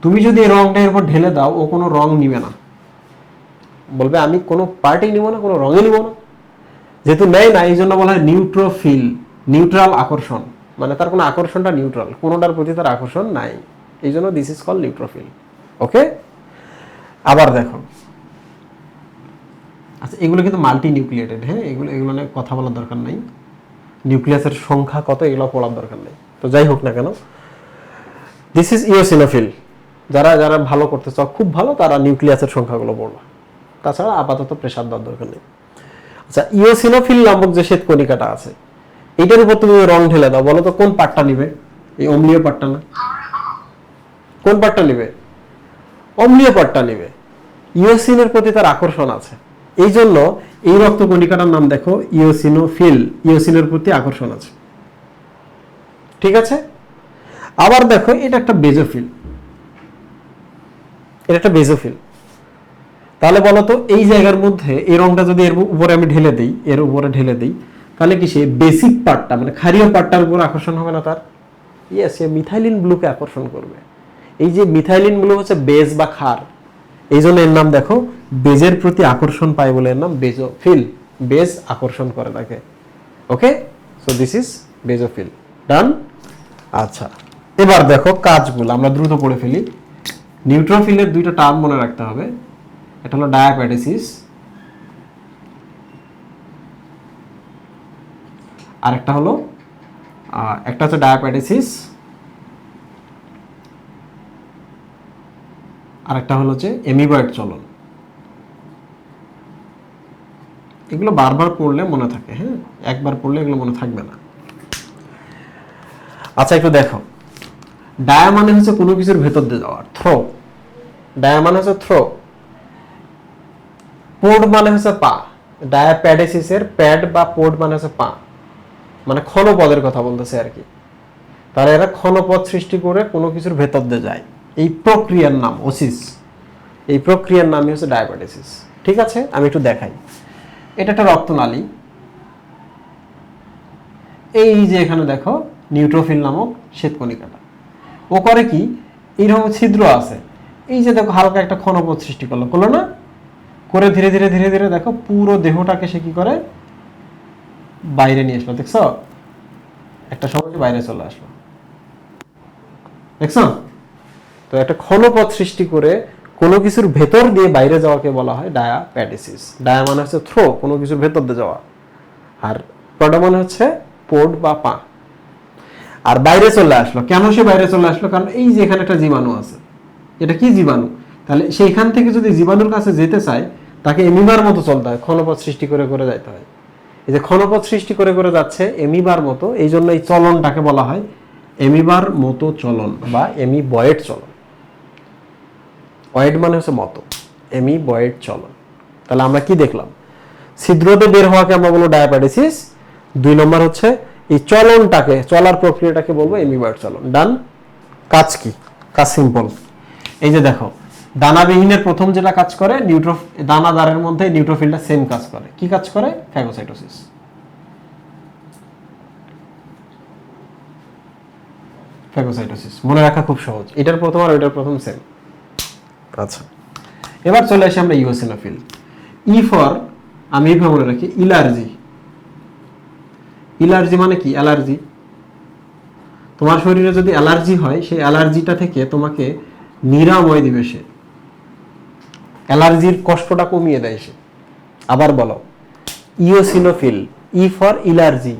তুমি যদি এই রংটা এর উপর ঢেলে দাও, ও কোনো রং নিবে না, বলবে আমি কোনো পার্টি নিব না, কোনো রঙই নিব না। যেহেতু নেয় না, এই জন্য বলা হয় নিউট্রোফিল, নিউট্রাল আকর্ষণ, মানে তার কোনো আকর্ষণটা নিউট্রাল, কোনোটার প্রতি তার আকর্ষণ নাই, এই জন্য দিস ইজ কল নিউট্রোফিল। ওকে, আবার দেখো, আচ্ছা, এগুলো কিন্তু মাল্টি নিউক্লিয়েটেড, হ্যাঁ, এগুলো এগুলো নিয়ে কথা বলার দরকার নাই। নিউক্লিয়াসের সংখ্যা কত এগুলো পড়ার দরকার নেই। তো যাই হোক না কেন, দিস ইজ ইওসিনোফিল। যারা যারা ভালো করতে চাও, খুব ভালো, তারা নিউক্লিয়াসের সংখ্যাগুলো পড়বা। তাছাড়া আপাতত প্রেসার দেওয়ার দরকার নেই। আচ্ছা, ইওসিনোফিল নামক যে শ্বেতকণিকাটা আছে, এটার উপর তুমি রং ঢেলে দাও, বলো তো কোন পার্টটা নিবে? এই অম্লীয় পার্টটা না? কোন পার্টটা নিবে? অম্লীয় পার্টটা নিবে। ইওসিনের প্রতি তার আকর্ষণ আছে, এই জন্য এই রক্তকণিকাটার নাম দেখো ইওসিনোফিল। ইওসিনের প্রতি আকর্ষণ আছে, ঠিক আছে? আবার দেখো, এটা একটা বেজোফিল, এটা একটা বেজোফিল। তাহলে বলো তো এই জায়গার মধ্যে এই রংটা যদি এর উপরে আমি ঢেলে দিই, এর উপরে ঢেলে দিই, তাহলে কি সে বেসিক পার্টটা মানে ক্ষারীয় পার্টটার উপর আকর্ষণ হবে না তার? ইয়েস, সে মিথাইলিন ব্লুকে আকর্ষণ করবে। এই যে মিথাইলিন ব্লু হচ্ছে বেজ বা ক্ষার, এই জন্য এর নাম দেখো বেজের প্রতি আকর্ষণ পায় বলে এর নাম বেজোফিল। বেজ আকর্ষণ করে তাকে। ওকে, সো দিস ইজ বেজোফিল। ডান। আচ্ছা, এবার দেখো কাজগুলো আমরা দ্রুত পড়ে ফেলি। নিউট্রোফিলের দুইটা টার্ম মনে রাখতে হবে, এটা হলো ডায়াপ্যাটেসিস, আর একটা হলো একটা হচ্ছে ডায়াপ্যাটেসিস, আর একটা হলো যে অ্যামিবয়েড চলন। এগুলো বারবার পড়লে মনে থাকে, হ্যাঁ, একবার পড়লে এগুলো মনে থাকবে না। আচ্ছা, একটু দেখো, ডায়া মানে হচ্ছে কোনো কিছুর ভেতর দিয়ে যাওয়া, থ্রো। ডায়া মানে হচ্ছে থ্রো। পোর্ট মানে হচ্ছে পা। ডায়াপ্যাডেসিসের প্যাড বা পোর্ট মানে হচ্ছে পা, মানে ক্ষণপদের কথা বলতেছে আর কি। তাহলে এরা ক্ষণপদ সৃষ্টি করে কোনো কিছুর ভেতর দিয়ে যায়, এই প্রক্রিয়ার নাম ওসিস। এই প্রক্রিয়ার নামই হচ্ছে ডায়াপ্যাডেসিস। ঠিক আছে, আমি একটু দেখাই। এটা একটা রক্তনালী, এই যে এখানে দেখো নিউট্রোফিল নামক শ্বেতকণিকাটা, ও করে কি, এইরকম ছিদ্র আছে, এই যে দেখো হালকা একটা ক্ষণপদ সৃষ্টি করলো, করলো না? করে ধীরে ধীরে ধীরে ধীরে দেখো পুরো দেহটাকে সে কি করে বাইরে নিয়ে আসলো, দেখছো? একটা সময় বাইরে চলে আসলো, দেখছো? তো একটা ক্ষণপদ সৃষ্টি করে কোনো কিছুর ভেতর দিয়ে বাইরে যাওয়াকে বলা হয় ডায়াপ্যাডেসিস। ডায়া মানে হচ্ছে থ্রো, কোনো কিছুর ভেতর দিয়ে যাওয়া, আর প্রোডা মানে হচ্ছে পোর্ট বা পা। আর বাইরে চলে আসলো, কেন সে বাইরে চলে আসলো? কারণ এই যে এখানে একটা জীবাণু আছে, এটা কি জীবাণু? তাহলে সেইখান থেকে যদি জীবাণুর কাছে যেতে চায়, তাকে এমিবার মতো চলতে হয়, ক্ষণপথ সৃষ্টি করে করে যাইতে হয়। এই যে ক্ষণপথ সৃষ্টি করে করে যাচ্ছে এমিবার মতো, এই জন্য এই চলনটাকে বলা হয় এমিবার মতো চলন বা এমিবয়েড চলন। বয়েড মানে হচ্ছে মতো, এমিবয়েড চলন। তাহলে আমরা কি দেখলাম? ছিদ্রতে বের হওয়াকে আমরা বলবো ডায়াপ্যাডেসিস। 2 নম্বর হচ্ছে এই চলনটাকে, চলার প্রক্রিয়াটাকে বলবো এমিবয়েড চলন। ডান। কাজ কি? কাজ সিম্পল। এই যে দেখো, দানাবিহীনের প্রথম যেটা কাজ করে, দানাদারের মধ্যে নিউট্রোফিলটা সেম কাজ করে। কি কাজ করে? ফ্যাগোসাইটোসিস। ফ্যাগোসাইটোসিস মনে রাখা খুব সহজ, এটার প্রথম আর ওইটার প্রথম সেম। আচ্ছা, এবার চলে আসি আমরা ইওসিনোফিল। ই ফর, আমি এইভাবে মনে রাখি, ইলার্জি। ইলার্জি মানে কি? অ্যালার্জি। তোমার শরীরে যদি অ্যালার্জি হয়, সেই অ্যালার্জিটা থেকে তোমাকে নিরাময় দিবে সে, অ্যালার্জির কষ্টটা কমিয়ে দেয় সে। আবার বলো, ইওসিনোফিল, ই ফর ইলার্জি।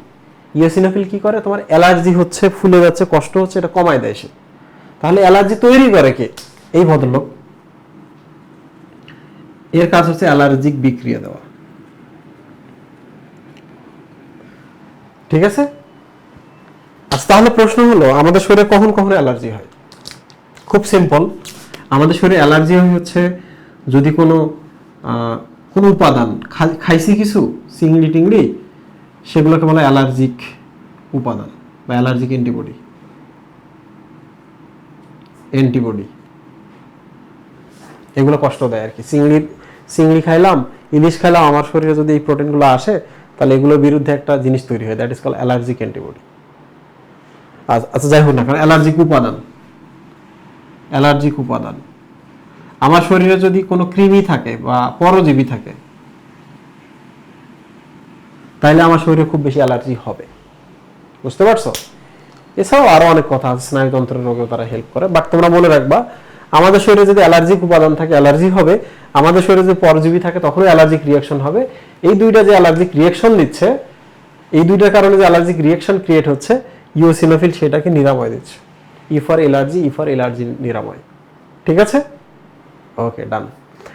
ইওসিনোফিল কি করে? তোমার অ্যালার্জি হচ্ছে, ফুলে যাচ্ছে, কষ্ট হচ্ছে, এটা কমায় দেয় সে। তাহলে অ্যালার্জি তৈরি করে কে? এই ভদ্রলোক। এর কাজ হচ্ছে অ্যালার্জিক বিক্রিয়া দেওয়া। ঠিক আছে? আচ্ছা, তাহলে প্রশ্ন হলো, আমাদের শরীরে কখন কখন অ্যালার্জি হয়? খুব সিম্পল, আমাদের শরীরে অ্যালার্জি হয় হচ্ছে যদি কোনো উপাদান খাইছি, কিছু চিংড়ি টিংড়ি, সেগুলোকে বলা অ্যালার্জিক উপাদান বা অ্যালার্জিক অ্যান্টিবডি। অ্যান্টিবডি এগুলো কষ্ট দেয় আর কি। চিংড়ি খাইলাম, ইলিশ খাইলাম, আমার শরীরে যদি এই প্রোটিনগুলো আসে, তাহলে এগুলোর বিরুদ্ধে একটা জিনিস তৈরি হয়, that is call allergic antibody. আচ্ছা, যাই হোক না, কারণ অ্যালার্জিক উপাদান, অ্যালার্জিক উপাদান। আমার শরীরে যদি কোনো কৃমি থাকে বা পরজীবী থাকে, তাহলে আমার শরীরে খুব বেশি অ্যালার্জি হবে। বুঝতে পারছো? এছাড়াও আরো অনেক কথা আছে, স্নায়ুতন্ত্রের রোগেও তারা হেল্প করে। বাট তোমরা মনে রাখবা, আমাদের শরীরে যদি অ্যালার্জিক উপাদান থাকে অ্যালার্জি হবে, আমাদের শরীরে যদি পরজীবী থাকে তখনও অ্যালার্জিক রিয়াকশন হবে। এই দুইটা যে অ্যালার্জিক রিয়াকশন দিচ্ছে, এই দুইটার কারণে যে অ্যালার্জিক রিয়াকশন ক্রিয়েট হচ্ছে, ইওসিনোফিল সেটাকে নিরাময় দিচ্ছে। ই ফর এলার্জি নিরাময়। ঠিক আছে, ওকে, ডান।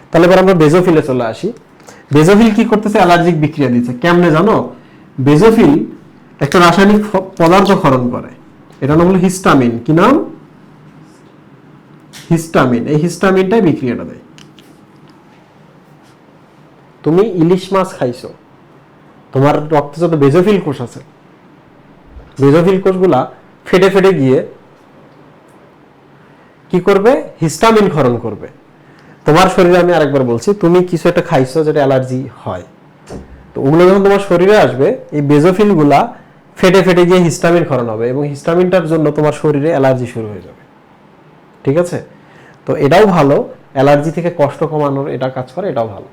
তাহলে এবার আমরা বেজোফিলে চলে আসি। বেজোফিল কি করতেছে? অ্যালার্জিক বিক্রিয়া দিচ্ছে। কেমনে জানো? বেজোফিল একটা রাসায়নিক পদার্থ ক্ষরণ করে, এটার নাম হলো হিস্টামিন। কি নাম? হিস্টামিন। এই হিস্টামিনটাই বিক্রিয়াটা দেয়। তুমি ইলিশ মাছ খাইছো, তোমার রক্তে যত বেজোফিল কোষ আছে, বেজোফিল কোষগুলা ফেটে ফেটে গিয়ে কি করবে? হিস্টামিন ক্ষরণ করবে। তোমার শরীরে, আমি আরেকবার বলছি, তুমি কিছু একটা খাইছো যেটা অ্যালার্জি হয়, তো ওগুলো যখন তোমার শরীরে আসবে, এই বেজোফিল গুলা ফেটে ফেটে গিয়ে হিস্টামিন ক্ষরণ হবে এবং হিস্টামিনটার জন্য তোমার শরীরে অ্যালার্জি শুরু হয়ে যাবে। ঠিক আছে, তো এটাও ভালো, অ্যালার্জি থেকে কষ্ট কমানোর এটা কাজ করে, এটাও ভালো।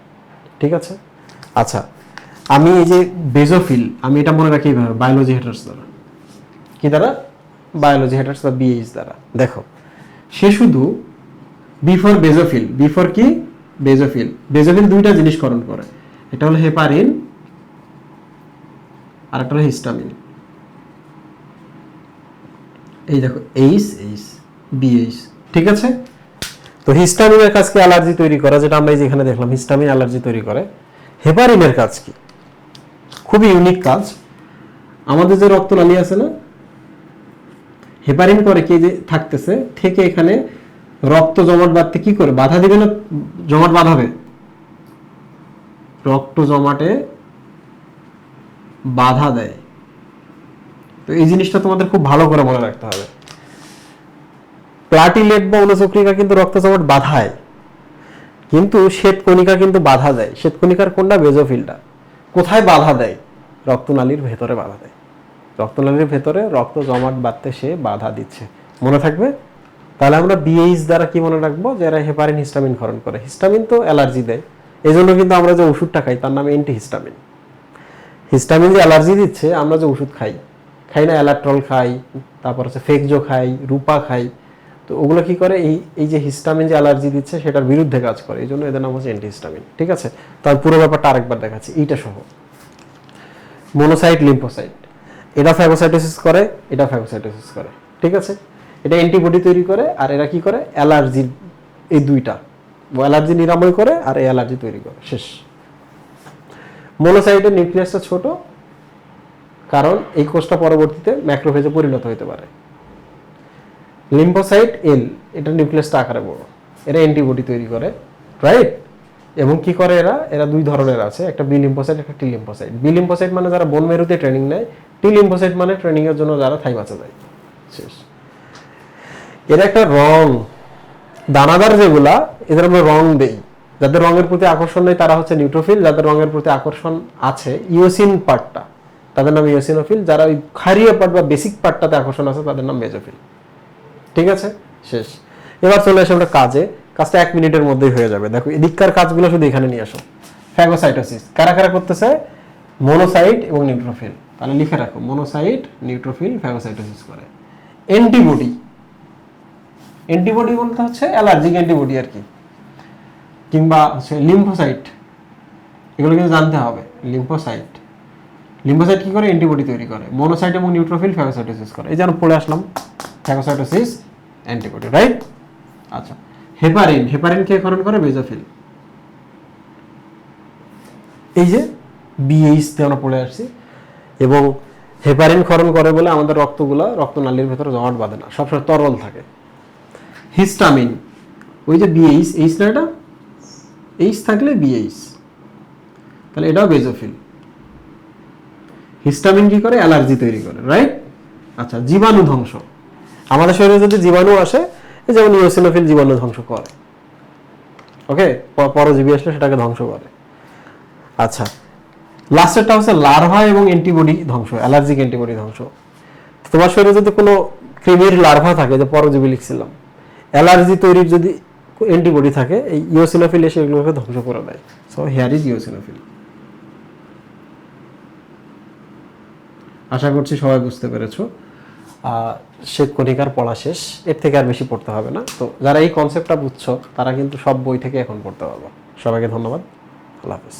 ঠিক আছে, আচ্ছা, আমি এই যে বেজোফিল, আমি এটা মনে রাখি এইভাবে, বায়োলজি হেটার্স দ্বারা। কি দ্বারা? বায়োলজি হেটার্স বা বিএইচ দ্বারা। দেখো, সে শুধু বিফোর বেজোফিল, বিফোর কি? বেজোফিল। বেজোফিল দুইটা জিনিস ক্ষরণ করে, এটা হলো হেপারিন আর একটা হলো হিস্টামিন। এই দেখো, বিএইচ। ঠিক আছে, তো হিস্টামিনের কাজ কি? অ্যালার্জি তৈরি করা, যেটা আমরা এই যে এখানে দেখলাম, হিস্টামিন অ্যালার্জি তৈরি করে। হেপারিনের কাজ কি? খুবই ইউনিক কাজ। আমাদের যে রক্তনালী আছে না, হেপারিন করে কি? যে থাকতেছে থেকে এখানে রক্ত জমাট বাঁধতে কি করে? বাধা দিবে না? জমাট বাঁধাবে, রক্ত জমাটে বাধা দেয়। তো এই জিনিসটা তোমাদের খুব ভালো করে মনে রাখতে হবে। প্লাটিলেট বা অনুচক্রিকা কিন্তু রক্ত জমাট বাধায়, কিন্তু শ্বেতকণিকা কিন্তু বাধা দেয়। শ্বেতকণিকার কোনটা? বেজোফিলটা। কোথায় বাধা দেয়? রক্তনালীর ভেতরে বাধা দেয়। রক্তনালীর ভেতরে রক্ত জমাট বাঁধতে সে বাধা দিচ্ছে। মনে থাকবে? তাহলে আমরা বিএইচ দ্বারা কি মনে রাখবো? যে এরা হেপারিন হিস্টামিন ক্ষরণ করে। হিস্টামিন তো অ্যালার্জি দেয়, এই জন্য কিন্তু আমরা যে ওষুধটা খাই তার নাম অ্যান্টিহিস্টামিন। হিস্টামিন যে অ্যালার্জি দিচ্ছে, আমরা যে ওষুধ খাই না, অ্যালাট্রল খাই, তারপর হচ্ছে ফেকজো খাই, রূপা খাই, তো ওগুলো কি করে? এই যে হিস্টামিন যে অ্যালার্জি দিচ্ছে সেটার বিরুদ্ধে কাজ করে, এই জন্য এদের নাম হচ্ছে অ্যান্টিহিস্টামিন। ঠিক আছে, তার পুরো ব্যাপারটা আরেকবার দেখাচ্ছি এইটা সহ। মোনোসাইট, লিম্ফোসাইট, এটা ফ্যাগোসাইটোসিস করে, এটা ফ্যাগোসাইটোসিস করে। ঠিক আছে, এটা অ্যান্টিবডি তৈরি করে, আর এরা কি করে? অ্যালার্জি, এই দুইটা অ্যালার্জি নিরাময় করে আর এই অ্যালার্জি তৈরি করে। শেষ। মোনোসাইটের নিউক্লিয়াসটা ছোট, কারণ এই কোষটা পরবর্তীতে ম্যাক্রোফেজে পরিণত হতে পারে। লিম্ফোসাইট এল, এটা নিউক্লিয়াসটা আকারে বড়, এরা অ্যান্টিবডি তৈরি করে, রাইট? এবং কি করে এরা দুই ধরনের আছে, একটা বি লিম্ফোসাইট, একটা টি লিম্ফোসাইট। বি লিম্ফোসাইট মানে যারা বোন মেরুতে ট্রেনিং নেয়, টি লিম্ফোসাইট মানে ট্রেনিং এর জন্য যারা থাই বাঁচা যায়। শেষ। এরা একটা রং, দানাদার যেগুলা, এদের আমরা রং দেই। যাদের রঙের প্রতি আকর্ষণ নেই তারা হচ্ছে নিউট্রোফিল, যাদের রঙের প্রতি আকর্ষণ আছে, ইওসিন পার্টটা, তাদের নাম ইওসিনোফিল। যারা ওই ক্ষারীয় পার্ট বা বেসিক পার্টটাতে আকর্ষণ আছে তাদের নাম বেজোফিল। ঠিক আছে, শেষ। এবার চলে আসে আমরা কাজটা 1 মিনিটের মধ্যেই হয়ে যাবে। দেখো, এদিককার কাজগুলো শুধু এখানে নিয়ে আসো। ফ্যাগোসাইটোসিস কারা কারা করতেছে? মোনোসাইট এবং নিউট্রোফিল। তাহলে লিখে রাখো, মোনোসাইট, নিউট্রোফিল ফ্যাগোসাইটোসিস করে। অ্যান্টিবডি, অ্যান্টিবডি বলতে হচ্ছে অ্যালার্জিক অ্যান্টিবডি আর কি, কিংবা হচ্ছে লিম্ফোসাইট, এগুলো কিন্তু জানতে হবে। লিম্ফোসাইট কি করে? অ্যান্টিবডি তৈরি করে। মোনোসাইট এবং নিউট্রোফিল ফ্যাগোসাইটোসিস করে। এই যেন পড়ে আসলাম, ফ্যাগোসাইটোসিস, অ্যান্টিবডি, রাইট? আচ্ছা, হেপারিন কে ক্ষরণ করে? বেজোফিল। এই যে বিএইচ তে আমরা পড়ে আসছি, এবং হেপারিন ক্ষরণ করে বলে আমাদের রক্তনালীর ভেতরে জমাট বাঁধে না, সবসময় তরল থাকে। হিস্টামিন, ওই যে বিএইচ, এইচ না, এটা এইচ থাকলে বিএইচ, তাহলে এটাও বেজোফিল। হিস্টামিন কি করে? অ্যালার্জি তৈরি করে, রাইট? আচ্ছা, জীবাণু ধ্বংস, আমাদের শরীরে যদি জীবাণু আসে, যেমন ইওসিনোফিল জীবাণু ধ্বংস করে। ওকে, পরজীবী আসলে সেটাকে ধ্বংস করে। আচ্ছা, লাস্টেরটা হচ্ছে লার্ভা এবং অ্যান্টিবডি ধ্বংস, অ্যালার্জিক অ্যান্টিবডি ধ্বংস। তোমার শরীরে যদি কোনো ক্রিমির লার্ভা থাকে, যে পরজীবী লিখছিলাম, অ্যালার্জি তৈরির যদি অ্যান্টিবডি থাকে, এই ইওসিনোফিল এসে এগুলোকে ধ্বংস করে দেয়। So here is eosinophil. আশা করছি সবাই বুঝতে পেরেছো। শ্বেত কণিকার পড়া শেষ, এর থেকে আর বেশি পড়তে হবে না। তো যারা এই কনসেপ্টটা বুঝছো তারা কিন্তু সব বই থেকে এখন পড়তে পারবো। সবাইকে ধন্যবাদ, আল্লাহ হাফেজ।